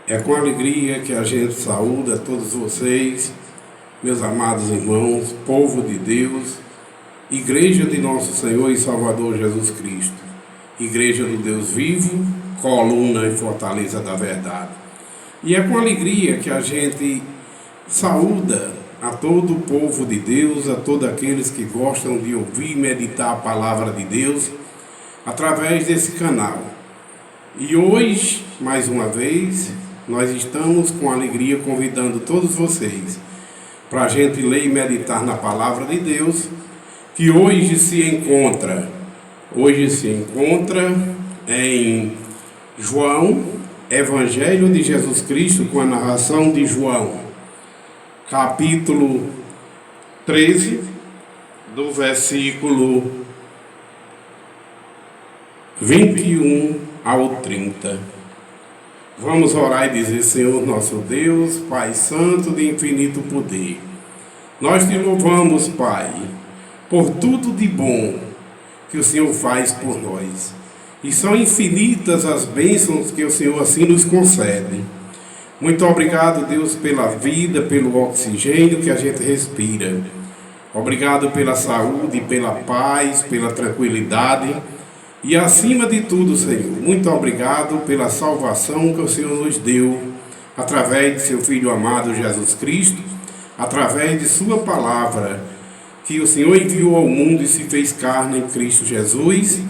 É com alegria que a gente saúda todos vocês, meus amados irmãos, povo de Deus, Igreja de Nosso Senhor e Salvador Jesus Cristo, Igreja do Deus vivo, coluna e fortaleza da verdade. E é com alegria que a gente saúda a todo o povo de Deus, a todos aqueles que gostam de ouvir e meditar a palavra de Deus através desse canal. E hoje, mais uma vez, nós estamos com alegria convidando todos vocês para a gente ler e meditar na palavra de Deus, que hoje se encontra em João, Evangelho de Jesus Cristo, com a narração de João, capítulo 13, do versículo 21 ao 30. Vamos orar e dizer: Senhor nosso Deus, Pai Santo de infinito poder, nós te louvamos, Pai, por tudo de bom que o Senhor faz por nós. E são infinitas as bênçãos que o Senhor assim nos concede. Muito obrigado, Deus, pela vida, pelo oxigênio que a gente respira. Obrigado pela saúde, pela paz, pela tranquilidade. E acima de tudo, Senhor, muito obrigado pela salvação que o Senhor nos deu, através de seu Filho amado Jesus Cristo, através de sua palavra, que o Senhor enviou ao mundo e se fez carne em Cristo Jesus,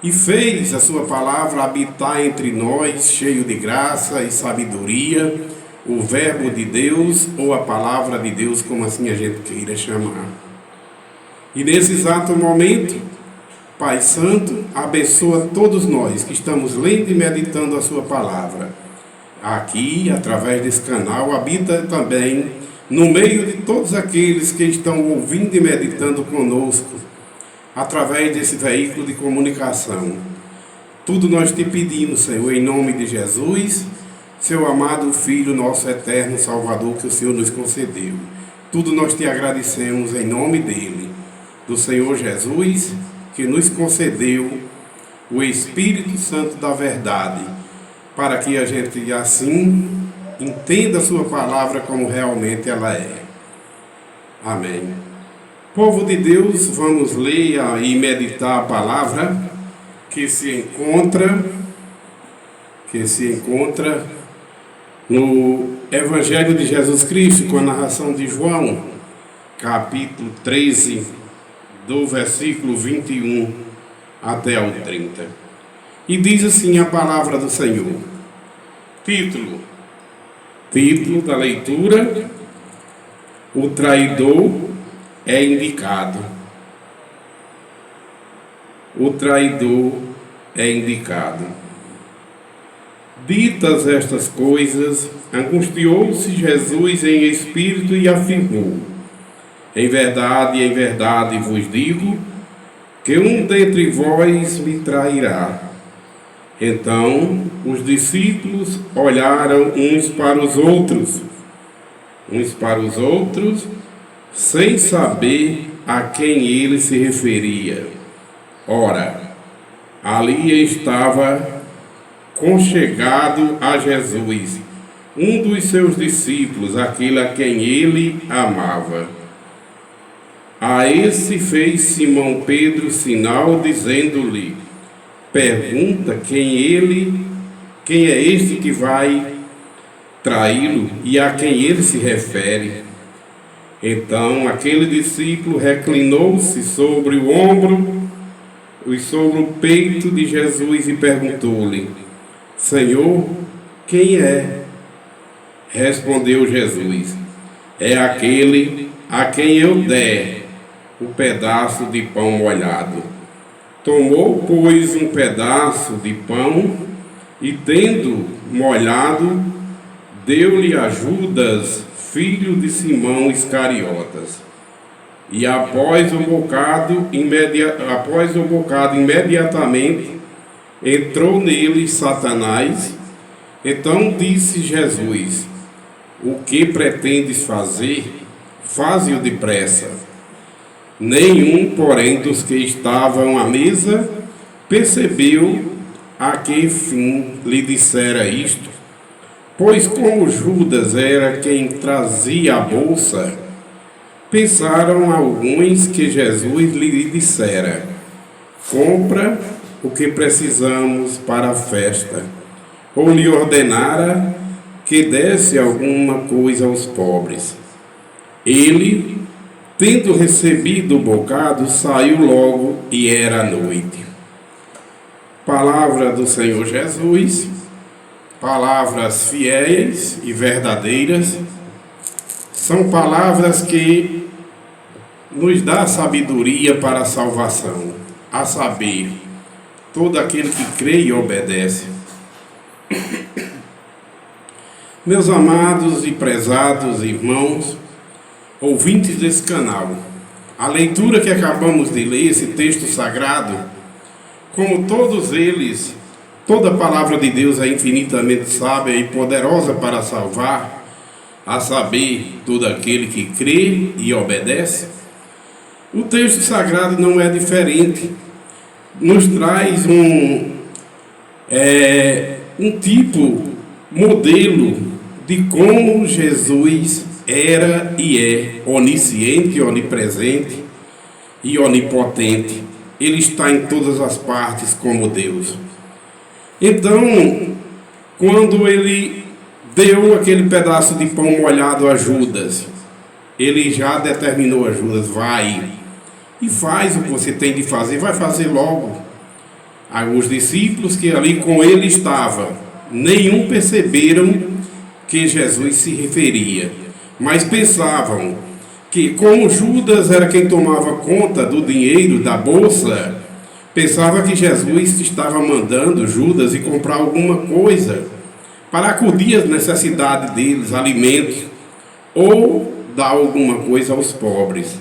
e fez a sua palavra habitar entre nós, cheio de graça e sabedoria, o verbo de Deus, ou a palavra de Deus, como assim a gente queira chamar. E nesse exato momento, Pai Santo, abençoa todos nós que estamos lendo e meditando a sua palavra. Aqui, através desse canal, habita também no meio de todos aqueles que estão ouvindo e meditando conosco, através desse veículo de comunicação. Tudo nós te pedimos, Senhor, em nome de Jesus, seu amado Filho, nosso eterno Salvador, que o Senhor nos concedeu. Tudo nós te agradecemos em nome dele, do Senhor Jesus, que nos concedeu o Espírito Santo da verdade, para que a gente assim entenda a sua palavra como realmente ela é. Amém. Povo de Deus, vamos ler e meditar a palavra que se encontra no Evangelho de Jesus Cristo, com a narração de João, capítulo 13, do versículo 21 até o 30. E diz assim a palavra do Senhor. Título da leitura: o traidor é indicado. O traidor é indicado. Ditas estas coisas, angustiou-se Jesus em espírito e afirmou: em verdade vos digo, que um dentre vós me trairá. Então os discípulos olharam uns para os outros, sem saber a quem ele se referia. Ora, ali estava conchegado a Jesus um dos seus discípulos, aquele a quem ele amava. A esse fez Simão Pedro sinal, dizendo-lhe: pergunta quem é este que vai traí-lo e a quem ele se refere. Então aquele discípulo reclinou-se sobre o ombro e sobre o peito de Jesus e perguntou-lhe: Senhor, quem é? Respondeu Jesus: é aquele a quem eu der o pedaço de pão molhado. Tomou, pois, um pedaço de pão e, tendo molhado, deu-lhe a Judas, filho de Simão Iscariotas. E após o bocado, imediatamente entrou nele Satanás. Então disse Jesus: o que pretendes fazer? Faze-o depressa. Nenhum, porém, dos que estavam à mesa percebeu a que fim lhe dissera isto. Pois como Judas era quem trazia a bolsa, pensaram alguns que Jesus lhe dissera: compra o que precisamos para a festa, ou lhe ordenara que desse alguma coisa aos pobres. Ele, tendo recebido o bocado, saiu logo e era noite. Palavra do Senhor Jesus, palavras fiéis e verdadeiras, são palavras que nos dá sabedoria para a salvação, a saber, todo aquele que crê e obedece. Meus amados e prezados irmãos, ouvintes desse canal, a leitura que acabamos de ler, esse texto sagrado, como todos eles, toda a palavra de Deus é infinitamente sábia e poderosa para salvar, a saber, todo aquele que crê e obedece. O texto sagrado não é diferente, nos traz um modelo de como Jesus era e é onisciente, onipresente e onipotente. Ele está em todas as partes como Deus. Então, quando ele deu aquele pedaço de pão molhado a Judas, ele já determinou a Judas: vai e faz o que você tem de fazer, vai fazer logo. Os discípulos que ali com ele estavam, nenhum perceberam que Jesus se referia, mas pensavam que, como Judas era quem tomava conta do dinheiro da bolsa, pensava que Jesus estava mandando Judas ir comprar alguma coisa para acudir às necessidades deles, alimentos, ou dar alguma coisa aos pobres.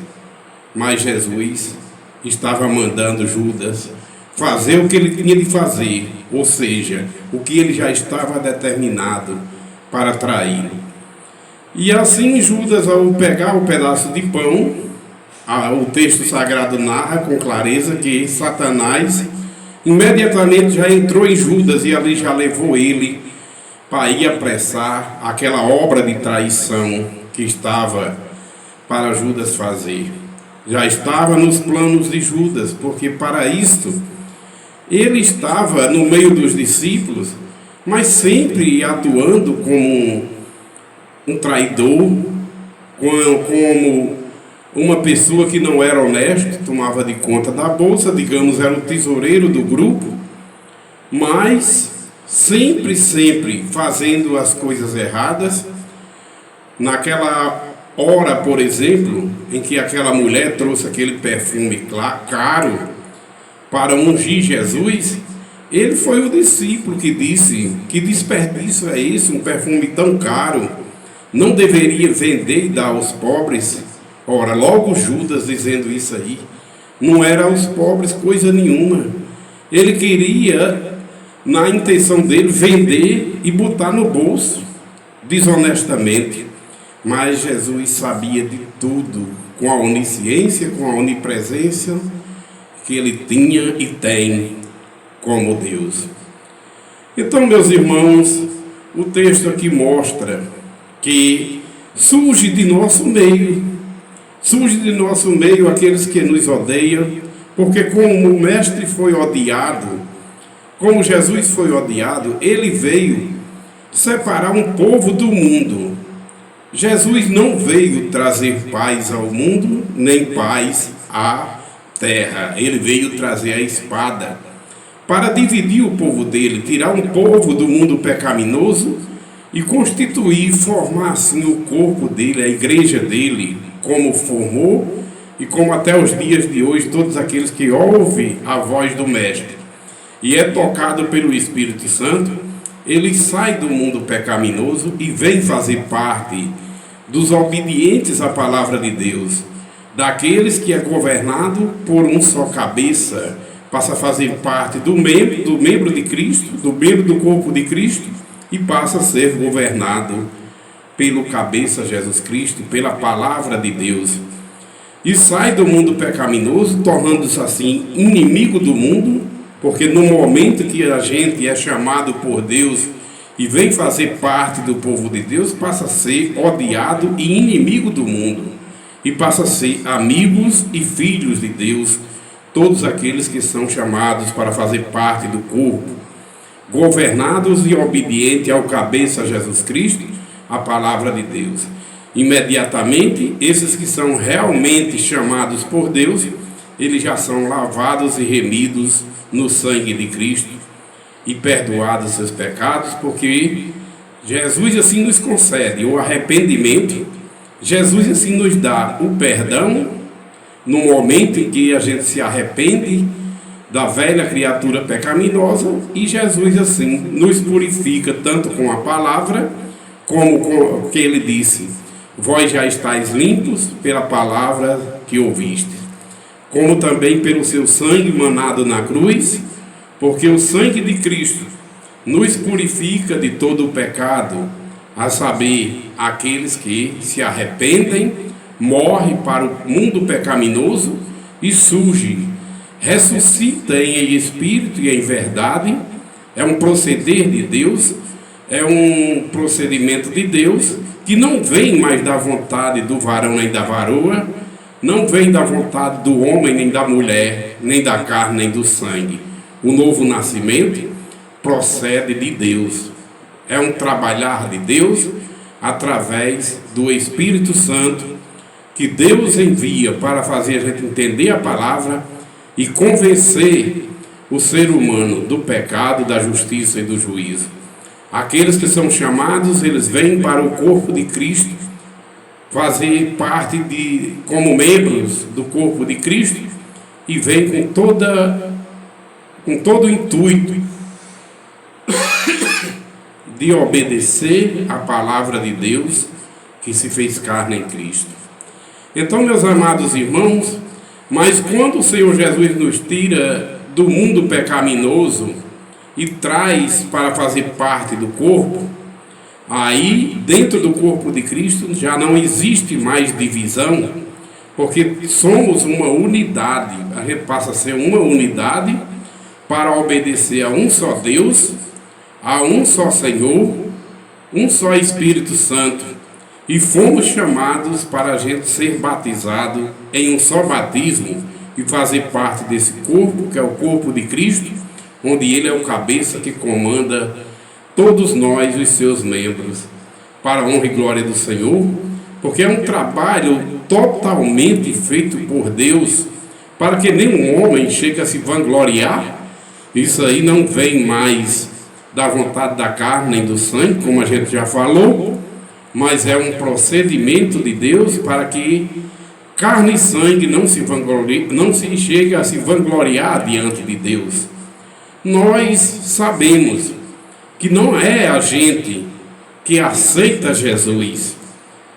Mas Jesus estava mandando Judas fazer o que ele tinha de fazer, ou seja, o que ele já estava determinado para traí-lo. E assim Judas, ao pegar o pedaço de pão, o texto sagrado narra com clareza que Satanás imediatamente já entrou em Judas e ali já levou ele para ir apressar aquela obra de traição que estava para Judas fazer. Já estava nos planos de Judas, porque para isto ele estava no meio dos discípulos, mas sempre atuando como um traidor, como uma pessoa que não era honesta, tomava de conta da bolsa, digamos, era o tesoureiro do grupo, mas sempre fazendo as coisas erradas. Naquela hora, por exemplo, em que aquela mulher trouxe aquele perfume caro para ungir Jesus, ele foi o discípulo que disse: que desperdício é esse, um perfume tão caro, não deveria vender e dar aos pobres? Ora, logo Judas dizendo isso aí, não era aos pobres coisa nenhuma. Ele queria, na intenção dele, vender e botar no bolso, desonestamente. Mas Jesus sabia de tudo, com a onisciência, com a onipresença que ele tinha e tem como Deus. Então, meus irmãos, o texto aqui mostra que surge de nosso meio aqueles que nos odeiam, porque como o Mestre foi odiado, como Jesus foi odiado, ele veio separar um povo do mundo. Jesus não veio trazer paz ao mundo, nem paz à terra. Ele veio trazer a espada para dividir o povo dele, tirar um povo do mundo pecaminoso e constituir, formar assim o corpo dele, a igreja dele, como formou e como até os dias de hoje todos aqueles que ouvem a voz do Mestre e é tocado pelo Espírito Santo, ele sai do mundo pecaminoso e vem fazer parte dos obedientes à palavra de Deus, daqueles que é governado por um só cabeça, passa a fazer parte do membro de Cristo, do membro do corpo de Cristo, e passa a ser governado pelo cabeça Jesus Cristo, pela palavra de Deus, e sai do mundo pecaminoso, tornando-se assim inimigo do mundo, porque no momento que a gente é chamado por Deus e vem fazer parte do povo de Deus, passa a ser odiado e inimigo do mundo, e passa a ser amigos e filhos de Deus, todos aqueles que são chamados para fazer parte do corpo, governados e obedientes ao cabeça Jesus Cristo, a palavra de Deus. Imediatamente, esses que são realmente chamados por Deus, eles já são lavados e remidos no sangue de Cristo e perdoados seus pecados, porque Jesus assim nos concede o arrependimento, Jesus assim nos dá o perdão no momento em que a gente se arrepende da velha criatura pecaminosa, e Jesus assim nos purifica tanto com a palavra, como com o que ele disse: vós já estáis limpos pela palavra que ouviste, como também pelo seu sangue manado na cruz, porque o sangue de Cristo nos purifica de todo o pecado, a saber, aqueles que se arrependem, morrem para o mundo pecaminoso e surgem, ressuscitam em espírito e em verdade. É um proceder de Deus, é um procedimento de Deus que não vem mais da vontade do varão nem da varoa, não vem da vontade do homem nem da mulher, nem da carne nem do sangue. O novo nascimento procede de Deus, é um trabalhar de Deus através do Espírito Santo, que Deus envia para fazer a gente entender a palavra e convencer o ser humano do pecado, da justiça e do juízo. Aqueles que são chamados, eles vêm para o corpo de Cristo, fazer parte como membros do corpo de Cristo, e vêm com todo o intuito de obedecer a palavra de Deus que se fez carne em Cristo. Então, meus amados irmãos, mas quando o Senhor Jesus nos tira do mundo pecaminoso e traz para fazer parte do corpo, aí dentro do corpo de Cristo já não existe mais divisão, porque somos uma unidade. A gente passa a ser uma unidade para obedecer a um só Deus, a um só Senhor, um só Espírito Santo, e fomos chamados para a gente ser batizado em um só batismo e fazer parte desse corpo, que é o corpo de Cristo, onde Ele é o cabeça que comanda todos nós, os seus membros, para a honra e glória do Senhor, porque é um trabalho totalmente feito por Deus, para que nenhum homem chegue a se vangloriar. Isso aí não vem mais da vontade da carne nem do sangue, como a gente já falou, mas é um procedimento de Deus para que carne e sangue não se chegue a se vangloriar diante de Deus. Nós sabemos que não é a gente que aceita Jesus,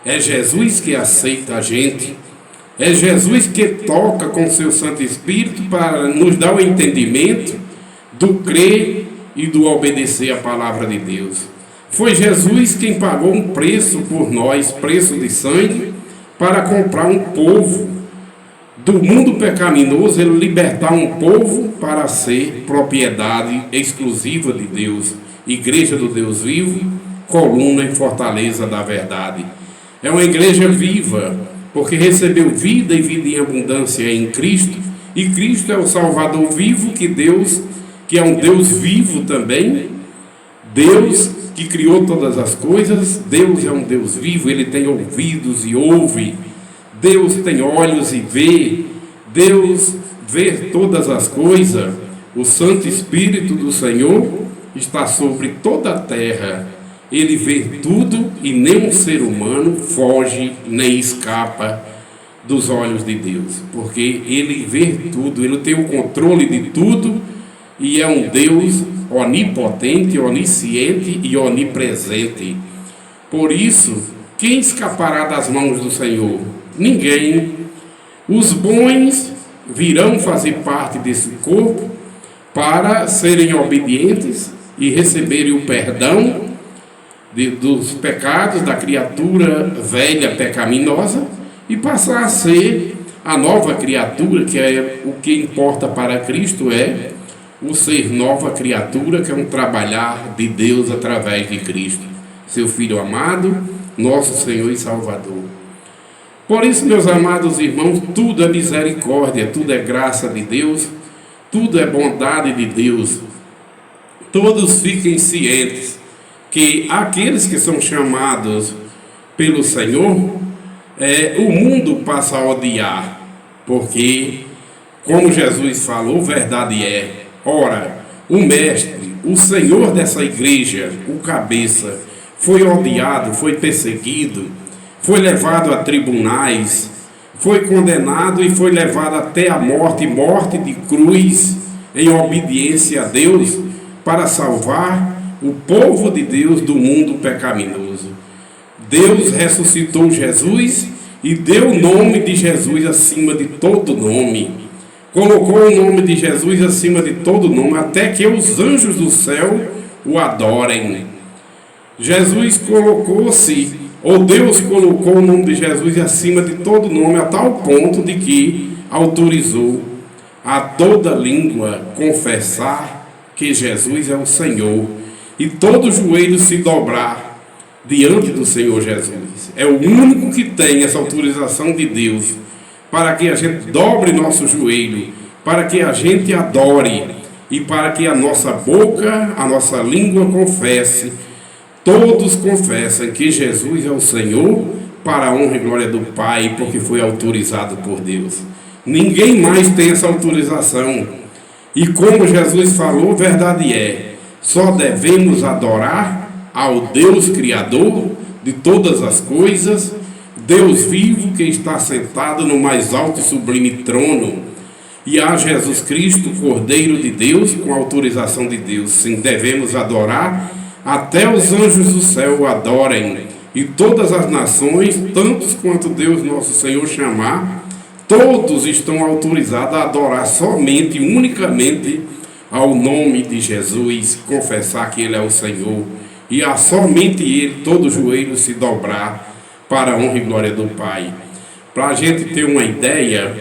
é Jesus que aceita a gente, é Jesus que toca com seu Santo Espírito para nos dar o entendimento do crer e do obedecer a palavra de Deus. Foi Jesus quem pagou um preço por nós, preço de sangue, para comprar um povo do mundo pecaminoso, ele libertar um povo para ser propriedade exclusiva de Deus, igreja do Deus vivo, coluna e fortaleza da verdade. É uma igreja viva, porque recebeu vida e vida em abundância em Cristo, e Cristo é o Salvador vivo que é um Deus vivo também, Deus que criou todas as coisas. Deus é um Deus vivo, Ele tem ouvidos e ouve, Deus tem olhos e vê, Deus vê todas as coisas. O Santo Espírito do Senhor está sobre toda a terra, Ele vê tudo e nenhum ser humano foge nem escapa dos olhos de Deus, porque Ele vê tudo, Ele tem o controle de tudo, e é um Deus onipotente, onisciente e onipresente. Por isso, quem escapará das mãos do Senhor? Ninguém. Os bons virão fazer parte desse corpo para serem obedientes e receberem o perdão dos pecados da criatura velha pecaminosa e passar a ser a nova criatura, que é o que importa para Cristo, é o ser nova criatura, que é um trabalhar de Deus através de Cristo, seu Filho amado, nosso Senhor e Salvador. Por isso, meus amados irmãos, tudo é misericórdia, tudo é graça de Deus, tudo é bondade de Deus. Todos fiquem cientes que aqueles que são chamados pelo Senhor, o mundo passa a odiar, porque, como Jesus falou, verdade é. Ora, o mestre, o Senhor dessa igreja, o cabeça, foi odiado, foi perseguido, foi levado a tribunais, foi condenado e foi levado até a morte, morte de cruz, em obediência a Deus, para salvar o povo de Deus do mundo pecaminoso. Deus ressuscitou Jesus e deu o nome de Jesus acima de todo nome. Colocou o nome de Jesus acima de todo nome, até que os anjos do céu o adorem. Jesus colocou-se, ou Deus colocou o nome de Jesus acima de todo nome, a tal ponto de que autorizou a toda língua confessar que Jesus é o Senhor, e todo joelho se dobrar diante do Senhor Jesus. É o único que tem essa autorização de Deus, para que a gente dobre nosso joelho, para que a gente adore, e para que a nossa boca, a nossa língua confesse. Todos confessam que Jesus é o Senhor, para a honra e glória do Pai, porque foi autorizado por Deus. Ninguém mais tem essa autorização. E como Jesus falou, verdade é, só devemos adorar ao Deus Criador de todas as coisas, Deus vivo que está sentado no mais alto e sublime trono, e a Jesus Cristo, Cordeiro de Deus, com autorização de Deus. Sim, devemos adorar, até os anjos do céu o adorem, e todas as nações, tantos quanto Deus nosso Senhor chamar, todos estão autorizados a adorar somente, unicamente, ao nome de Jesus, confessar que Ele é o Senhor, e a somente Ele todo joelho se dobrar, para a honra e glória do Pai. Para a gente ter uma ideia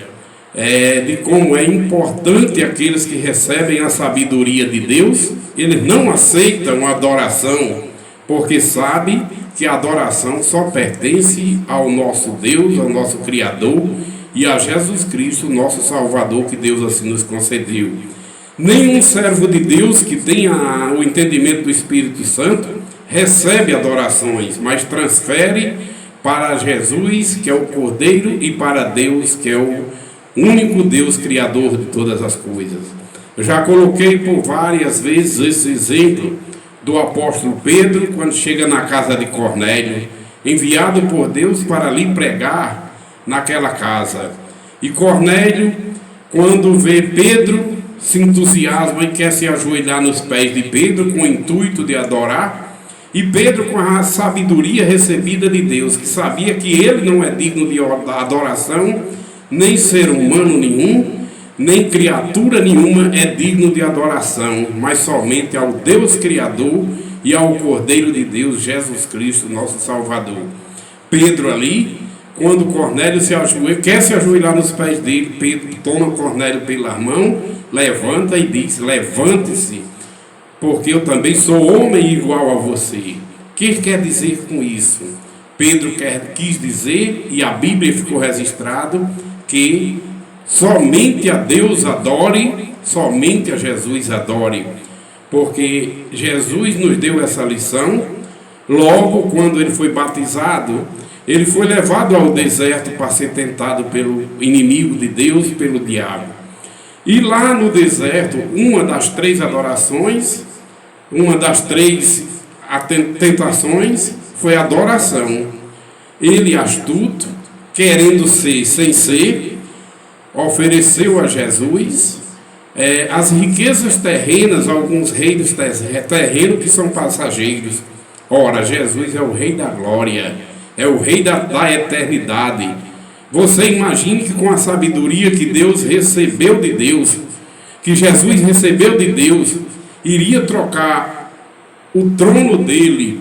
de como é importante aqueles que recebem a sabedoria de Deus, eles não aceitam a adoração, porque sabem que a adoração só pertence ao nosso Deus, ao nosso Criador, e a Jesus Cristo, nosso Salvador, que Deus assim nos concedeu. Nenhum servo de Deus que tenha o entendimento do Espírito Santo recebe adorações, mas transfere para Jesus, que é o Cordeiro, e para Deus, que é o único Deus Criador de todas as coisas. Eu já coloquei por várias vezes esse exemplo do apóstolo Pedro, quando chega na casa de Cornélio, enviado por Deus para ali pregar naquela casa. E Cornélio, quando vê Pedro, se entusiasma e quer se ajoelhar nos pés de Pedro com o intuito de adorar. E Pedro, com a sabedoria recebida de Deus, que sabia que ele não é digno de adoração, nem ser humano nenhum, nem criatura nenhuma é digno de adoração, mas somente ao Deus Criador e ao Cordeiro de Deus, Jesus Cristo, nosso Salvador. Pedro ali, quando Cornélio quer se ajoelhar nos pés dele, Pedro toma Cornélio pela mão, levanta e diz: levante-se, porque eu também sou homem igual a você. O que quer dizer com isso? Pedro quis dizer, e a Bíblia ficou registrado, que somente a Deus adore, somente a Jesus adore, porque Jesus nos deu essa lição. Logo, quando ele foi batizado, ele foi levado ao deserto para ser tentado pelo inimigo de Deus, pelo diabo. E lá no deserto, uma das três adorações, uma das três tentações foi a adoração. Ele, astuto, querendo ser sem ser, ofereceu a Jesus as riquezas terrenas, alguns reinos terrenos que são passageiros. Ora, Jesus é o Rei da glória, é o Rei da eternidade. Você imagine que com a sabedoria que Deus recebeu de Deus, que Jesus recebeu de Deus, iria trocar o trono dele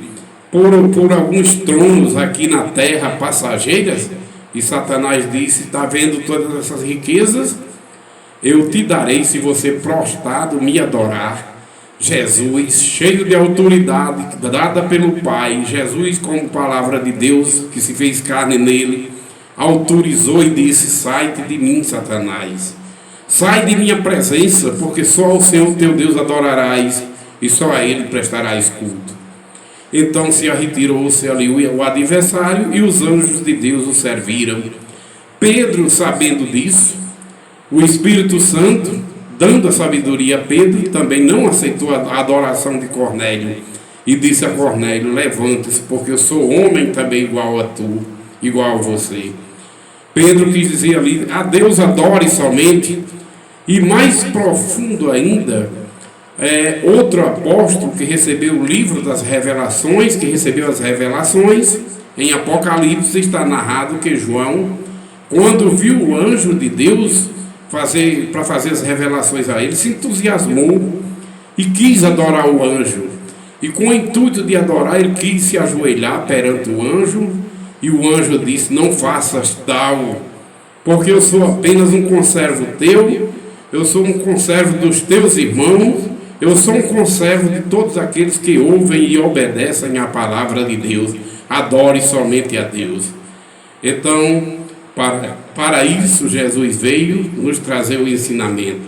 por alguns tronos aqui na terra passageiras? E Satanás disse: está vendo todas essas riquezas? eu te darei se você prostrado me adorar. Jesus, cheio de autoridade dada pelo Pai, Jesus, como palavra de Deus que se fez carne nele, autorizou e disse: sai-te de mim, Satanás. Sai de minha presença, porque só ao Senhor teu Deus adorarás e só a Ele prestarás culto. Então se retirou-se ali o adversário e os anjos de Deus o serviram. Pedro, sabendo disso, o Espírito Santo, dando a sabedoria a Pedro, também não aceitou a adoração de Cornélio e disse a Cornélio: levante-se, porque eu sou homem também igual a tu, igual a você. Pedro quis dizer ali: a Deus adore somente. E mais profundo ainda, outro apóstolo que recebeu o livro das revelações, que recebeu as revelações, em Apocalipse está narrado que João, quando viu o anjo de Deus para fazer as revelações a ele, se entusiasmou e quis adorar o anjo. E com o intuito de adorar, ele quis se ajoelhar perante o anjo, e o anjo disse: não faças tal, porque eu sou apenas um conservo teu, eu sou um conservo dos teus irmãos, eu sou um conservo de todos aqueles que ouvem e obedecem à palavra de Deus. Adore somente a Deus. Então, para isso, Jesus veio nos trazer o ensinamento,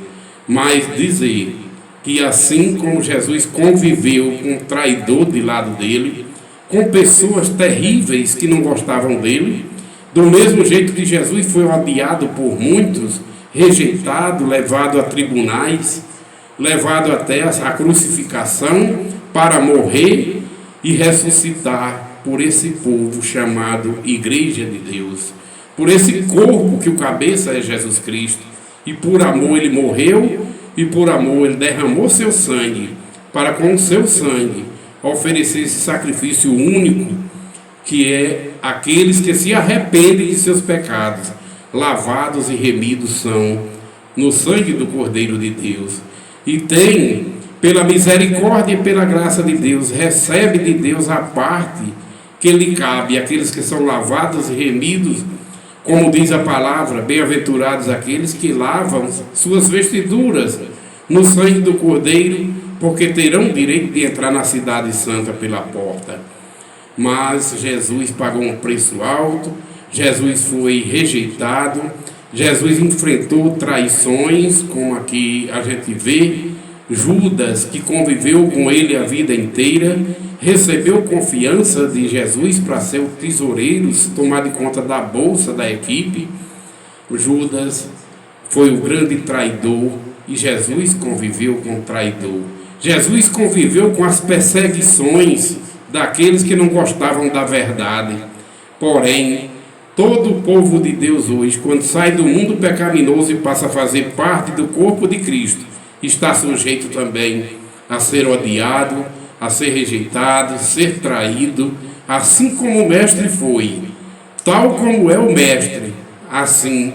mas dizer que assim como Jesus conviveu com um traidor de lado dele, com pessoas terríveis que não gostavam dele, do mesmo jeito que Jesus foi odiado por muitos, rejeitado, levado a tribunais, levado até a crucificação para morrer e ressuscitar por esse povo chamado Igreja de Deus, por esse corpo que o cabeça é Jesus Cristo, e por amor ele morreu, e por amor ele derramou seu sangue, para com o seu sangue oferecer esse sacrifício único, que é aqueles que se arrependem de seus pecados, lavados e remidos são no sangue do Cordeiro de Deus, e tem, pela misericórdia e pela graça de Deus, recebe de Deus a parte que lhe cabe, aqueles que são lavados e remidos, como diz a palavra: bem-aventurados aqueles que lavam suas vestiduras no sangue do Cordeiro, porque terão direito de entrar na cidade santa pela porta. Mas Jesus pagou um preço alto, Jesus foi rejeitado, Jesus enfrentou traições, como aqui a gente vê. Judas, que conviveu com ele a vida inteira, recebeu confiança de Jesus para ser o tesoureiro, tomar de conta da bolsa da equipe. Judas foi o grande traidor e Jesus conviveu com o traidor. Jesus conviveu com as perseguições daqueles que não gostavam da verdade. Porém, todo o povo de Deus hoje, quando sai do mundo pecaminoso e passa a fazer parte do corpo de Cristo, está sujeito também a ser odiado, a ser rejeitado, ser traído, assim como o Mestre foi. Tal como é o Mestre, assim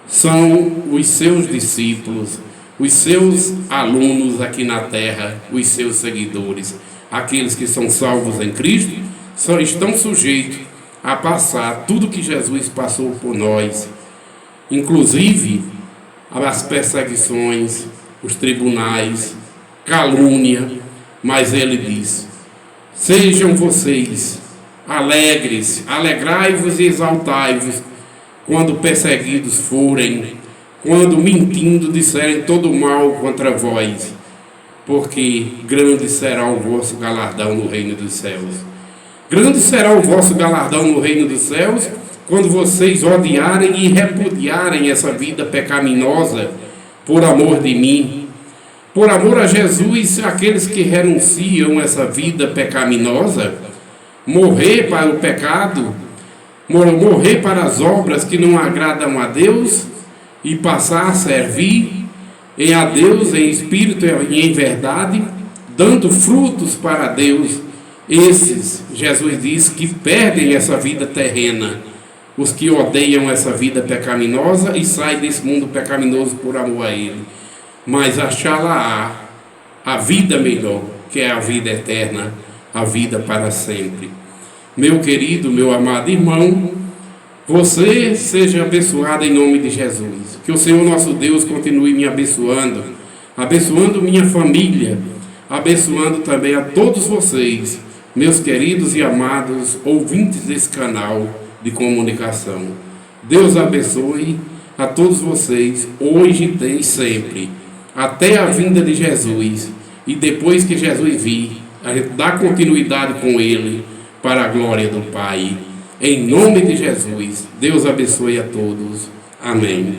são os seus discípulos, os seus alunos aqui na terra, os seus seguidores. Aqueles que são salvos em Cristo só estão sujeitos a passar tudo que Jesus passou por nós, inclusive as perseguições, os tribunais, calúnia. Mas ele diz: sejam vocês alegres, alegrai-vos e exaltai-vos quando perseguidos forem, quando mentindo disserem todo mal contra vós, porque grande será o vosso galardão no reino dos céus. Grande será o vosso galardão no reino dos céus quando vocês odiarem e repudiarem essa vida pecaminosa por amor de mim. Por amor a Jesus, aqueles que renunciam essa vida pecaminosa, morrer para o pecado, morrer para as obras que não agradam a Deus e passar a servir a Deus em espírito e em verdade, dando frutos para Deus. Esses, Jesus diz, que perdem essa vida terrena, os que odeiam essa vida pecaminosa e saem desse mundo pecaminoso por amor a Ele. Mas achá-la a vida melhor, que é a vida eterna, a vida para sempre. Meu querido, meu amado irmão, Você seja abençoado em nome de Jesus. Que o Senhor nosso Deus continue me abençoando, abençoando minha família, abençoando também a todos vocês, meus queridos e amados ouvintes desse canal de comunicação. Deus abençoe a todos vocês, hoje e sempre, até a vinda de Jesus. E depois que Jesus vir, a gente dá continuidade com Ele para a glória do Pai. Em nome de Jesus, Deus abençoe a todos. Amém.